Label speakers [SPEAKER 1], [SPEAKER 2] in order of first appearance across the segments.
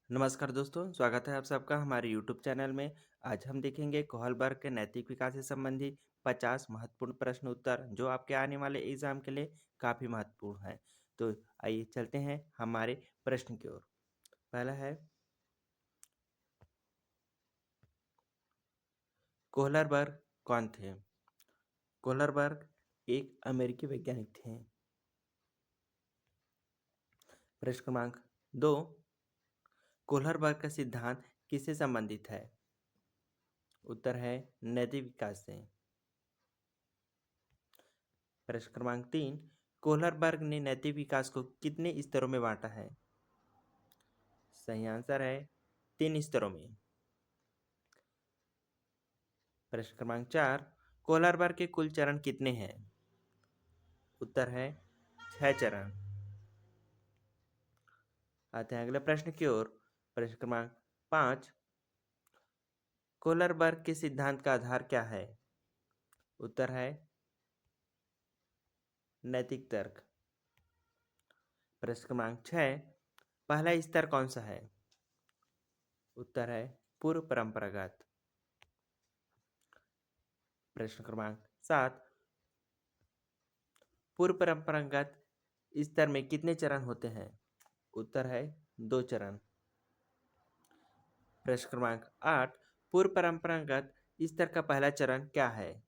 [SPEAKER 1] नमस्कार दोस्तों, स्वागत है आप सबका हमारे यूट्यूब चैनल में। आज हम देखेंगे कोहलबर्ग के नैतिक विकास से संबंधित 50 महत्वपूर्ण प्रश्न उत्तर जो आपके आने वाले एग्जाम के लिए काफ़ी महत्वपूर्ण है। तो आइए चलते हैं हमारे प्रश्न की ओर। पहला है, कोहलरबर्ग कौन थे? कोहलरबर्ग एक अमेरिकी वैज्ञानिक थे। प्रश्न क्रमांक 2, कोहलरबर्ग का सिद्धांत किससे संबंधित है? उत्तर है नैतिक विकास से। प्रश्न क्रमांक 3, कोहलरबर्ग ने नैतिक विकास को कितने स्तरों में बांटा है? सही आंसर है 3 स्तरों में। प्रश्न क्रमांक 4, कोहलरबर्ग के कुल चरण कितने हैं? उत्तर है 6 चरण। आते हैं अगले प्रश्न की ओर। प्रश्न क्रमांक 5, कोहलरबर्ग के सिद्धांत का आधार क्या है? उत्तर है नैतिक तर्क। प्रश्न क्रमांक 6, पहला स्तर कौन सा है? उत्तर है पूर्व परंपरागत। प्रश्न क्रमांक 7, पूर्व परंपरागत स्तर में कितने चरण होते हैं? उत्तर है 2 चरण। प्रश्न क्रमांक 8, पूर्व परंपरागत स्तर का पहला चरण क्या है?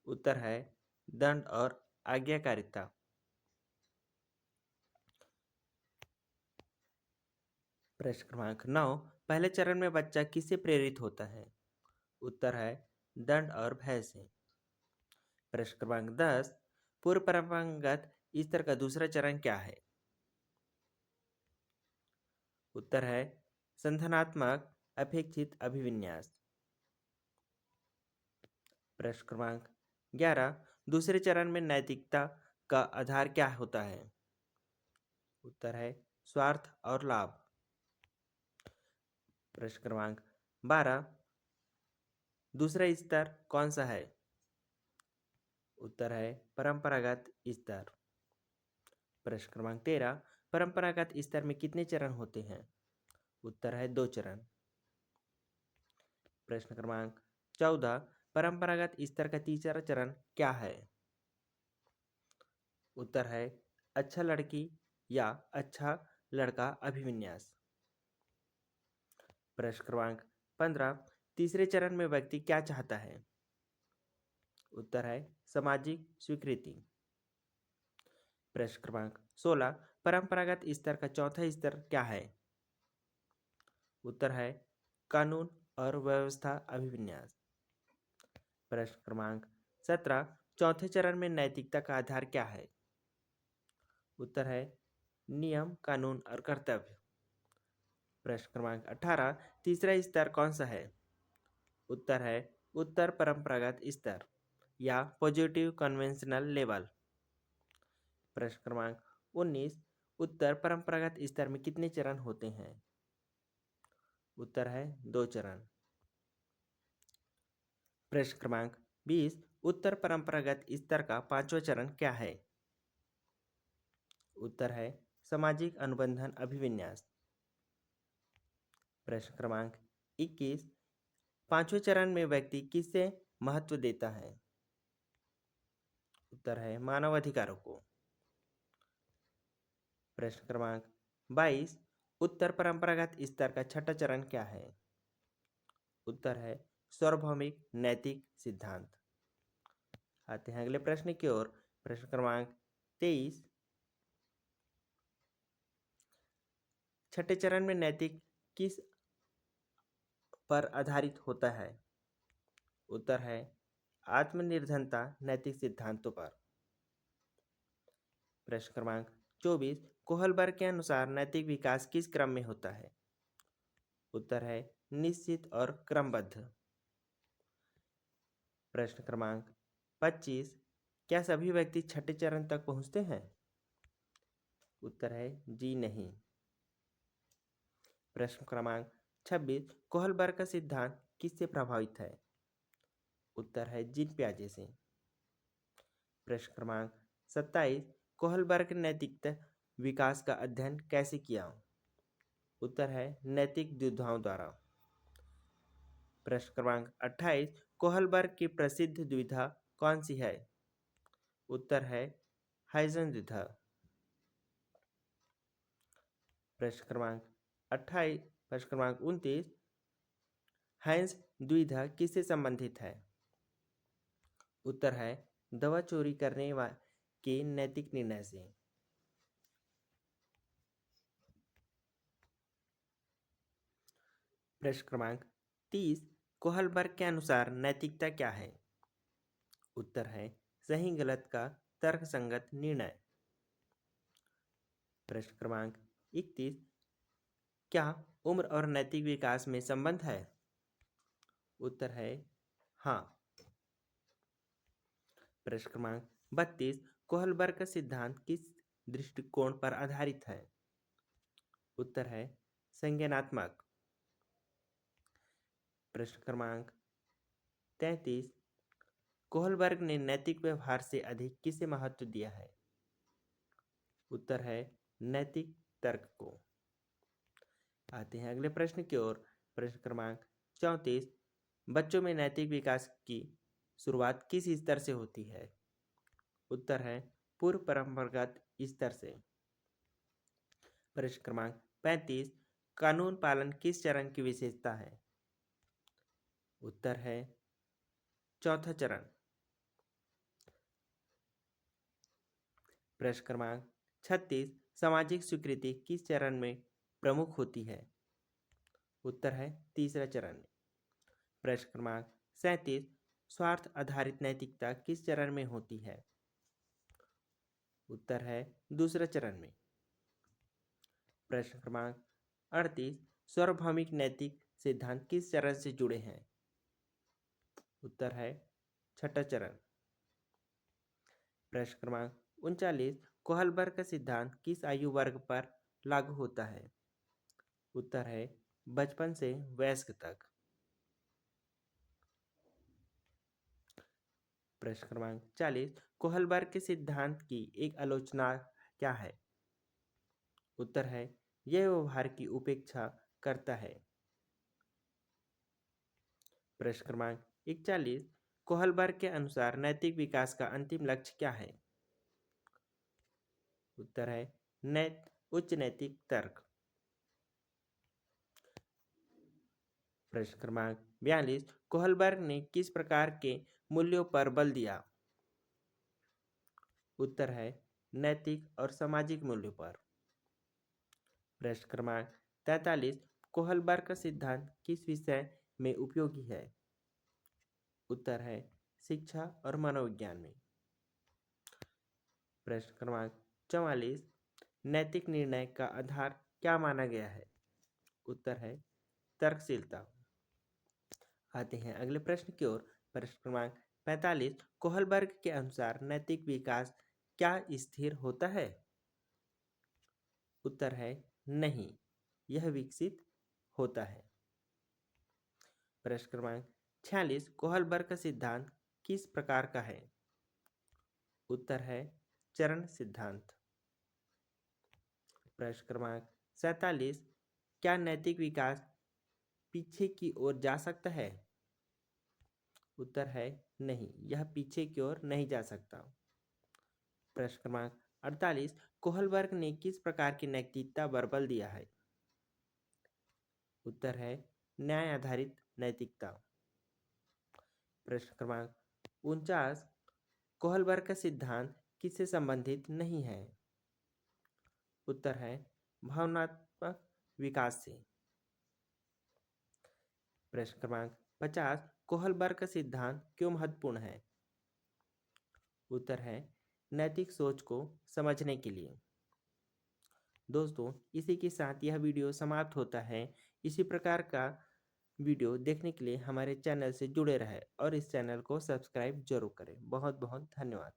[SPEAKER 1] उत्तर है दंड और आज्ञाकारिता। प्रश्न क्रमांक 9, पहले चरण में बच्चा किससे प्रेरित होता है? उत्तर है दंड और भय से। प्रश्न क्रमांक 10, पूर्व परंपरागत स्तर का दूसरा चरण क्या है? उत्तर है संधानात्मक अपेक्षित अभिविन्यास। प्रश्न क्रमांक 11, दूसरे चरण में नैतिकता का आधार क्या होता है? उत्तर है स्वार्थ और लाभ। प्रश्न क्रमांक 12, दूसरा स्तर कौन सा है? उत्तर है परंपरागत स्तर। प्रश्न क्रमांक 13, परंपरागत स्तर में कितने चरण होते हैं? उत्तर है 2 चरण। प्रश्न क्रमांक 14, परंपरागत स्तर का तीसरा चरण क्या है? उत्तर है अच्छा लड़की या अच्छा लड़का अभिविन्यास। प्रश्न क्रमांक 15, तीसरे चरण में व्यक्ति क्या चाहता है? उत्तर है सामाजिक स्वीकृति। प्रश्न क्रमांक 16, परंपरागत स्तर का चौथा स्तर क्या है? उत्तर है कानून और व्यवस्था अभिविन्यास। प्रश्न क्रमांक 17, चौथे चरण में नैतिकता का आधार क्या है? उत्तर है नियम कानून और कर्तव्य। प्रश्न क्रमांक 18, तीसरा स्तर कौन सा है? उत्तर है उत्तर परंपरागत स्तर या पॉजिटिव कन्वेंशनल लेवल। प्रश्न क्रमांक 19, उत्तर परंपरागत स्तर में कितने चरण होते हैं? उत्तर है 2 चरण। प्रश्न क्रमांक 20, उत्तर परंपरागत स्तर का पांचवा चरण क्या है? उत्तर है सामाजिक अनुबंधन अभिविन्यास। प्रश्न क्रमांक 21, पांचवें चरण में व्यक्ति किससे महत्व देता है? उत्तर है मानव अधिकारों को। प्रश्न क्रमांक 22, उत्तर परंपरागत स्तर का छठा चरण क्या है? उत्तर है सार्वभौमिक नैतिक सिद्धांत। आते हैं अगले प्रश्न की ओर। प्रश्न क्रमांक 23, छठे चरण में नैतिक किस पर आधारित होता है? उत्तर है आत्मनिर्भरता नैतिक सिद्धांतों पर। प्रश्न क्रमांक 24, कोहलबर्ग के अनुसार नैतिक विकास किस क्रम में होता है? उत्तर है निश्चित और क्रमबद्ध। प्रश्न क्रमांक 25, क्या सभी व्यक्ति छठे चरण तक पहुंचते हैं? उत्तर है जी नहीं। प्रश्न क्रमांक 26, कोहलबर्ग का सिद्धांत किससे प्रभावित है? उत्तर है जीन पियाजे से। प्रश्न क्रमांक 27, कोहलबर्ग ने नैतिकता विकास का अध्ययन कैसे किया? उत्तर है नैतिक द्विधाओं द्वारा। प्रश्न क्रमांक 28, कोहलबर्ग की प्रसिद्ध द्विधा कौन सी है? उत्तर है हाइजन द्विधा। प्रश्न क्रमांक 28, प्रश्न क्रमांक 29, हाइंस द्विधा किससे संबंधित है? उत्तर है दवा चोरी करने के नैतिक निर्णय से। प्रश्न क्रमांक 30, कोहलबर्ग के अनुसार नैतिकता क्या है? उत्तर है सही गलत का तर्कसंगत निर्णय। प्रश्न क्रमांक 31, क्या उम्र और नैतिक विकास में संबंध है? उत्तर है हाँ। प्रश्न क्रमांक 32, कोहलबर्ग का सिद्धांत किस दृष्टिकोण पर आधारित है? उत्तर है संज्ञानात्मक। प्रश्न क्रमांक 33, कोहलबर्ग ने नैतिक व्यवहार से अधिक किसे महत्व दिया है? उत्तर है नैतिक तर्क को। आते हैं अगले प्रश्न की ओर। प्रश्न क्रमांक 34, बच्चों में नैतिक विकास की शुरुआत किस स्तर से होती है? उत्तर है पूर्व परंपरागत स्तर से। प्रश्न क्रमांक 35, कानून पालन किस चरण की विशेषता है? उत्तर है चौथा चरण। प्रश्न क्रमांक 36, सामाजिक स्वीकृति किस चरण में प्रमुख होती है? उत्तर है तीसरा चरण में। प्रश्न क्रमांक 37, स्वार्थ आधारित नैतिकता किस चरण में होती है? उत्तर है दूसरा चरण में। प्रश्न क्रमांक 38, सार्वभौमिक नैतिक सिद्धांत किस चरण से जुड़े हैं? उत्तर है छठा चरण। प्रश्न क्रमांक 39, कोहलबर्ग का सिद्धांत किस आयु वर्ग पर लागू होता है? उत्तर है बचपन से वयस्क तक। प्रश्न क्रमांक 40, कोहलबर्ग के सिद्धांत की एक आलोचना क्या है? उत्तर है यह व्यवहार की उपेक्षा करता है। प्रश्न क्रमांक 41, कोहलबर्ग के अनुसार नैतिक विकास का अंतिम लक्ष्य क्या है? उत्तर है उच्च नैतिक तर्क। प्रश्न क्रमांक 42, कोहलबर्ग ने किस प्रकार के मूल्यों पर बल दिया? उत्तर है नैतिक और सामाजिक मूल्यों पर। प्रश्न क्रमांक 43, कोहलबर्ग का सिद्धांत किस विषय में उपयोगी है? उत्तर है शिक्षा और मनोविज्ञान में। प्रश्न क्रमांक 44, नैतिक निर्णय का आधार क्या माना गया है? उत्तर है तर्कशीलता। आते हैं अगले प्रश्न की ओर। प्रश्न क्रमांक 45, कोहलबर्ग के अनुसार नैतिक विकास क्या स्थिर होता है? उत्तर है नहीं, यह विकसित होता है। प्रश्न क्रमांक 46, कोहलबर्ग का सिद्धांत किस प्रकार का है? उत्तर है चरण सिद्धांत। प्रश्न क्रमांक 47, क्या नैतिक विकास पीछे की ओर जा सकता है? उत्तर है नहीं, यह पीछे की ओर नहीं जा सकता। प्रश्न क्रमांक 48, कोहलबर्ग ने किस प्रकार की नैतिकता पर बल दिया है? उत्तर है न्याय आधारित नैतिकता। प्रश्न क्रमांक 49, कोहलबर्ग का सिद्धांत किससे संबंधित नहीं है? उत्तर है भावनात्मक विकास से। प्रश्न क्रमांक 50, कोहलबर्ग का सिद्धांत क्यों महत्वपूर्ण है? उत्तर है नैतिक सोच को समझने के लिए। दोस्तों, इसी के साथ यह वीडियो समाप्त होता है। इसी प्रकार का वीडियो देखने के लिए हमारे चैनल से जुड़े रहें और इस चैनल को सब्सक्राइब जरूर करें। बहुत बहुत धन्यवाद।